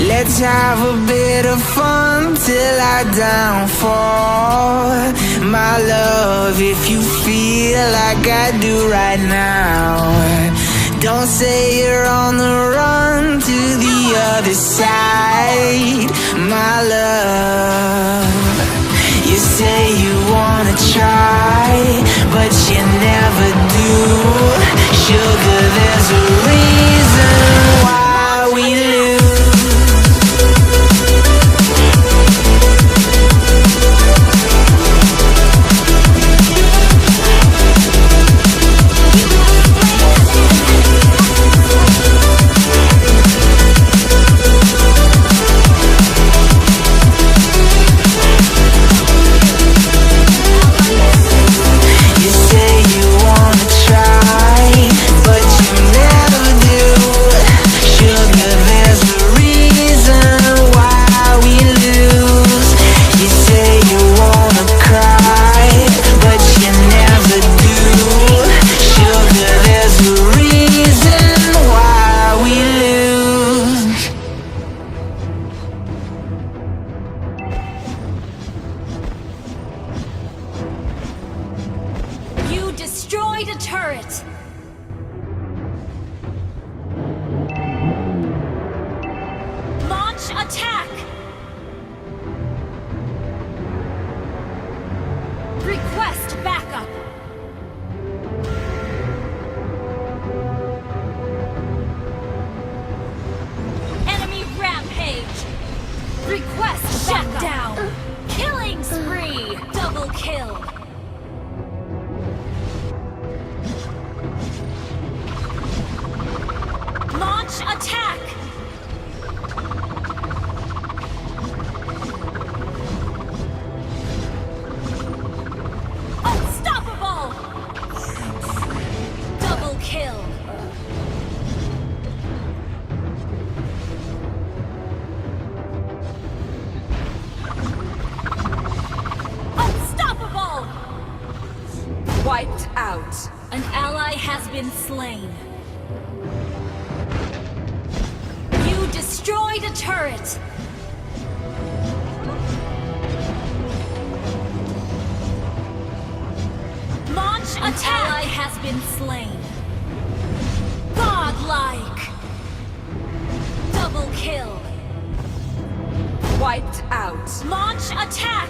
Let's have a bit of fun till our downfall. My love, if you feel like I do right now, don't say you're on the run to the other side. My love, you say you wanna try, but you never do. Sugar, there's a reason why we lose. Destroyed a turret! Launch attack! Request backup! Enemy rampage! Request shut down! Killing spree! Double kill! Launch attack! Unstoppable! Double kill! Unstoppable! Wiped out. An ally has been slain. Destroyed a turret! Launch attack! An ally has been slain. Godlike! Double kill! Wiped out. Launch attack!